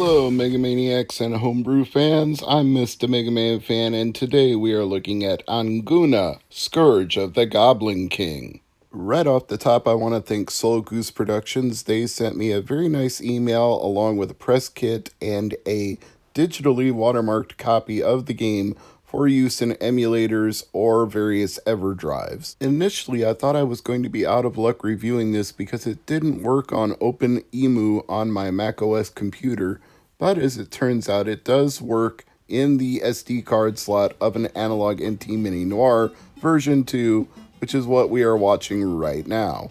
Hello, Megamaniacs and Homebrew fans. I'm Mr. MegaManFan, and today we are looking at Anguna, Scourge of the Goblin King. Right off the top, I want to thank Soul Goose Productions. They sent me a very nice email along with a press kit and a digitally watermarked copy of the game for use in emulators or various EverDrives. Initially, I thought I was going to be out of luck reviewing this because it didn't work on OpenEMU on my macOS computer, but as it turns out, it does work in the SD card slot of an Analog NT Mini Noir version 2, which is what we are watching right now.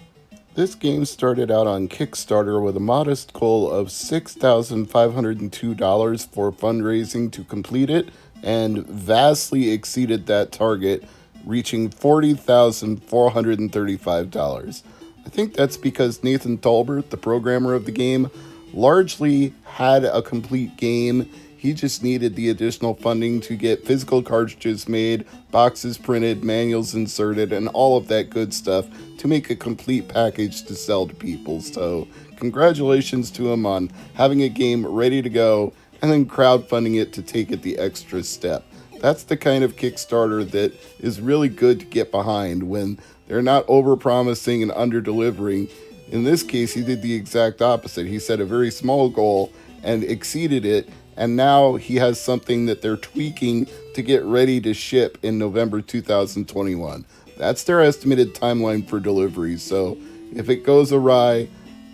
This game started out on Kickstarter with a modest goal of $6,502 for fundraising to complete it, and vastly exceeded that target, reaching $40,435. I think that's because Nathan Talbert, the programmer of the game, largely had a complete game. He just needed the additional funding to get physical cartridges made, boxes printed, manuals inserted, and all of that good stuff to make a complete package to sell to people. So congratulations to him on having a game ready to go and then crowdfunding it to take it the extra step. That's the kind of Kickstarter that is really good to get behind when they're not overpromising and under-delivering. In this case, he did the exact opposite. He set a very small goal and exceeded it, and now he has something that they're tweaking to get ready to ship in November 2021. That's their estimated timeline for delivery, so if it goes awry,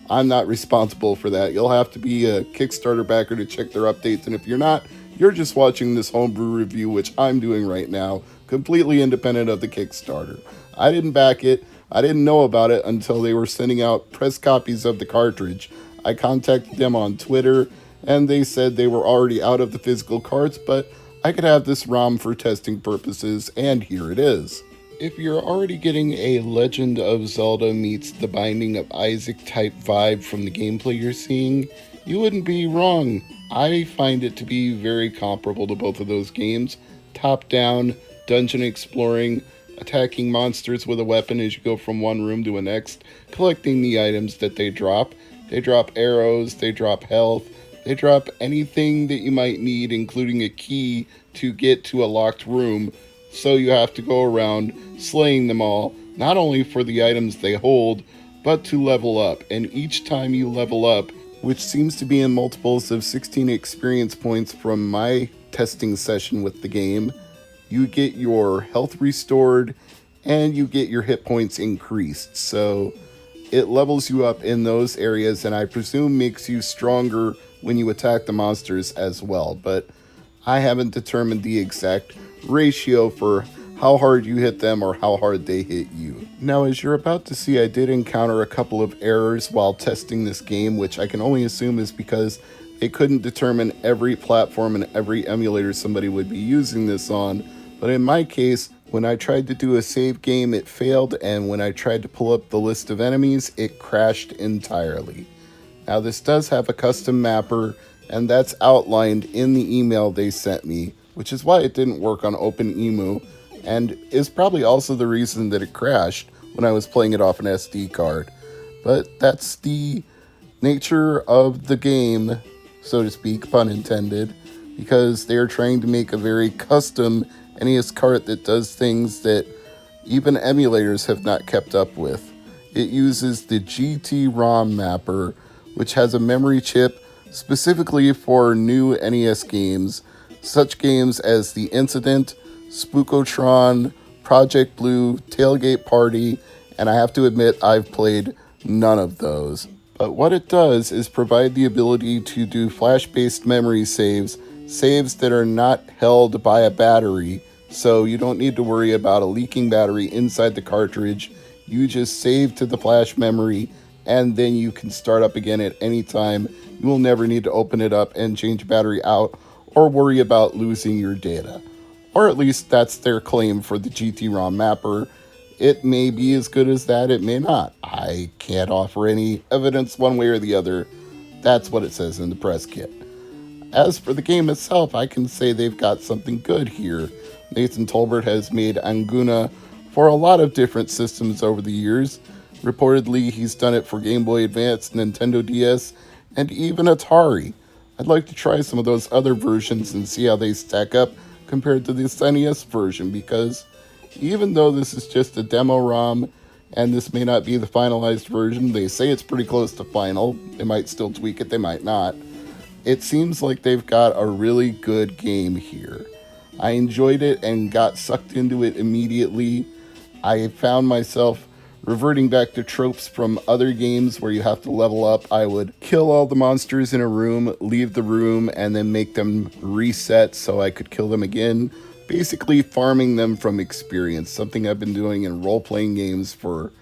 I'm not responsible for that. You'll have to be a Kickstarter backer to check their updates, and if you're not, you're just watching this homebrew review, which I'm doing right now, completely independent of the Kickstarter. I didn't back it. I didn't know about it until they were sending out press copies of the cartridge. I contacted them on Twitter, and they said they were already out of the physical carts, but I could have this ROM for testing purposes, and here it is. If you're already getting a Legend of Zelda meets The Binding of Isaac type vibe from the gameplay you're seeing, you wouldn't be wrong. I find it to be very comparable to both of those games. Top-down, dungeon exploring, attacking monsters with a weapon as you go from one room to the next, collecting the items that they drop. They drop arrows, they drop health, they drop anything that you might need, including a key to get to a locked room. So you have to go around slaying them all, not only for the items they hold, but to level up. And each time you level up, which seems to be in multiples of 16 experience points from my testing session with the game, you get your health restored and you get your hit points increased. So it levels you up in those areas, and I presume makes you stronger when you attack the monsters as well. But I haven't determined the exact ratio for how hard you hit them or how hard they hit you. Now, as you're about to see, I did encounter a couple of errors while testing this game, which I can only assume is because they couldn't determine every platform and every emulator somebody would be using this on. But in my case, when I tried to do a save game, it failed, and when I tried to pull up the list of enemies, it crashed entirely. Now, this does have a custom mapper, and that's outlined in the email they sent me, which is why it didn't work on OpenEMU, and is probably also the reason that it crashed when I was playing it off an SD card. But that's the nature of the game, so to speak, pun intended, because they're trying to make a very custom NES cart that does things that even emulators have not kept up with. It uses the GT-ROM mapper, which has a memory chip specifically for new NES games, such games as The Incident, Spookotron, Project Blue, Tailgate Party, and I have to admit I've played none of those. But what it does is provide the ability to do flash-based memory saves that are not held by a battery, so you don't need to worry about a leaking battery inside the cartridge. You just save to the flash memory, and then you can start up again at any time. You will never need to open it up and change battery out or worry about losing your data. Or at least that's their claim for the GT-ROM mapper. It may be as good as that, it may not. I can't offer any evidence one way or the other. That's what it says in the press kit. As for the game itself, I can say they've got something good here. Nathan Talbert has made Anguna for a lot of different systems over the years. Reportedly, he's done it for Game Boy Advance, Nintendo DS, and even Atari. I'd like to try some of those other versions and see how they stack up compared to the NES version, because even though this is just a demo ROM and this may not be the finalized version, they say it's pretty close to final. They might still tweak it, they might not. It seems like they've got a really good game here. I enjoyed it and got sucked into it immediately. I found myself reverting back to tropes from other games where you have to level up. I would kill all the monsters in a room, leave the room, and then make them reset so I could kill them again. Basically farming them from experience, something I've been doing in role-playing games for,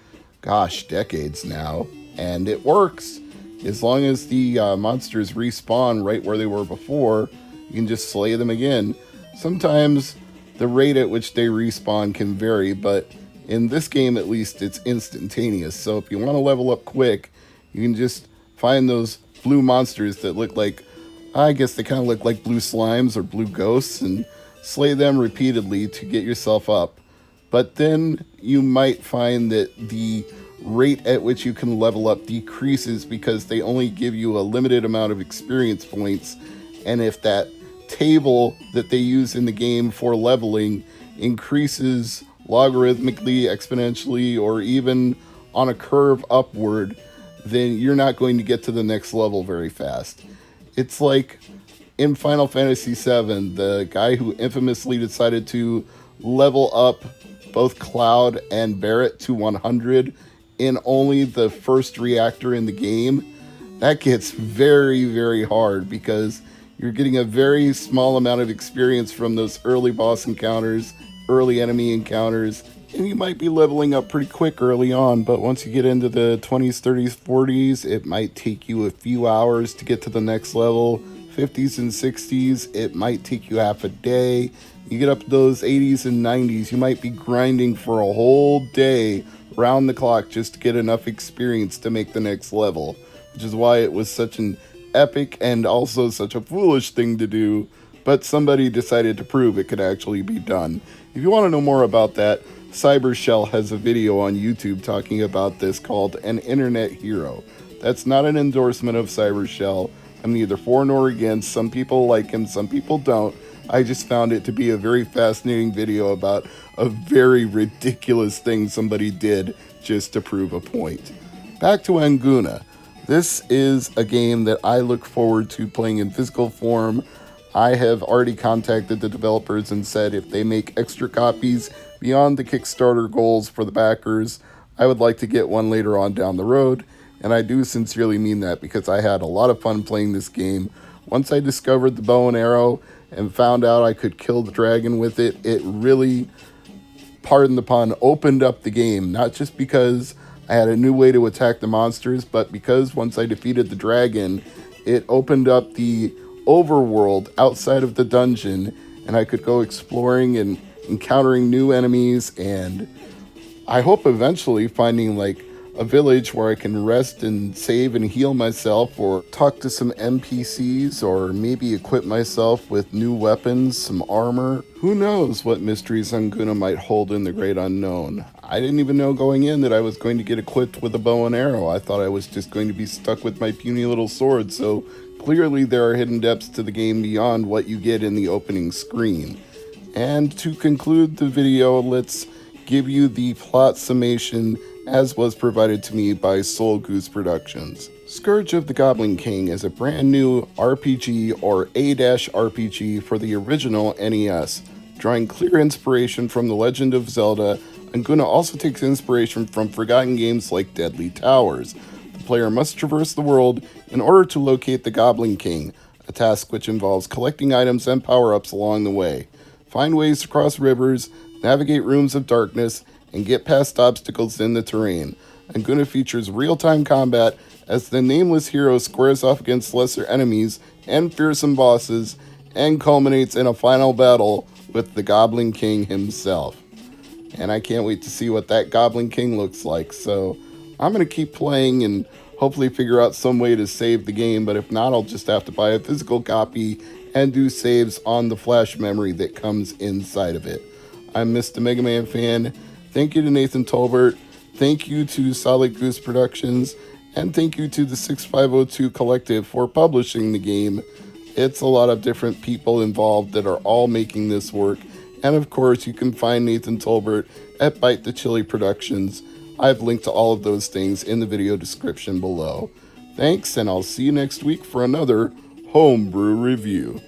decades now. And it works. As long as the monsters respawn right where they were before, you can just slay them again. Sometimes the rate at which they respawn can vary, but in this game, at least, it's instantaneous. So if you want to level up quick, you can just find those blue monsters that look like, I guess they kind of look like blue slimes or blue ghosts, and slay them repeatedly to get yourself up. But then you might find that the rate at which you can level up decreases because they only give you a limited amount of experience points. And if that table that they use in the game for leveling increases logarithmically, exponentially, or even on a curve upward, then you're not going to get to the next level very fast. It's like in Final Fantasy VII, the guy who infamously decided to level up both Cloud and Barret to 100 in only the first reactor in the game. That gets very, very hard because you're getting a very small amount of experience from those early boss encounters, early enemy encounters, and you might be leveling up pretty quick early on, but once you get into the 20s, 30s, 40s, it might take you a few hours to get to the next level. 50s and 60s, it might take you half a day. You get up to those 80s and 90s, you might be grinding for a whole day round the clock just to get enough experience to make the next level, which is why it was such an epic and also such a foolish thing to do, but somebody decided to prove it could actually be done. If you want to know more about that, Cybershell has a video on YouTube talking about this called An Internet Hero. That's not an endorsement of Cybershell. I'm neither for nor against. Some people like him, some people don't. I just found it to be a very fascinating video about a very ridiculous thing somebody did just to prove a point. Back to Anguna. This is a game that I look forward to playing in physical form. I have already contacted the developers and said if they make extra copies beyond the Kickstarter goals for the backers, I would like to get one later on down the road. And I do sincerely mean that because I had a lot of fun playing this game. Once I discovered the bow and arrow and found out I could kill the dragon with it, it really, pardon the pun, opened up the game. Not just because I had a new way to attack the monsters, but because once I defeated the dragon, it opened up the overworld outside of the dungeon, and I could go exploring and encountering new enemies, and I hope eventually finding like a village where I can rest and save and heal myself, or talk to some NPCs, or maybe equip myself with new weapons, some armor. Who knows what mysteries Anguna might hold in the great unknown. I didn't even know going in that I was going to get equipped with a bow and arrow. I thought I was just going to be stuck with my puny little sword, so clearly there are hidden depths to the game beyond what you get in the opening screen. And to conclude the video, let's give you the plot summation as was provided to me by Soul Goose Productions. Scourge of the Goblin King is a brand new RPG or A-RPG for the original NES. Drawing clear inspiration from The Legend of Zelda, Anguna also takes inspiration from forgotten games like Deadly Towers. The player must traverse the world in order to locate the Goblin King, a task which involves collecting items and power-ups along the way. Find ways to cross rivers, navigate rooms of darkness, and get past obstacles in the terrain. Anguna features real-time combat as the nameless hero squares off against lesser enemies and fearsome bosses, and culminates in a final battle with the Goblin King himself. And I can't wait to see what that Goblin King looks like, so I'm going to keep playing and hopefully figure out some way to save the game, but if not, I'll just have to buy a physical copy and do saves on the flash memory that comes inside of it. I'm Mr. MegaManFan. Thank you to Nathan Tolbert. Thank you to Solid Goose Productions. And thank you to the 6502 Collective for publishing the game. It's a lot of different people involved that are all making this work. And of course, you can find Nathan Tolbert at Bite the Chili Productions. I've linked to all of those things in the video description below. Thanks, and I'll see you next week for another Homebrew review.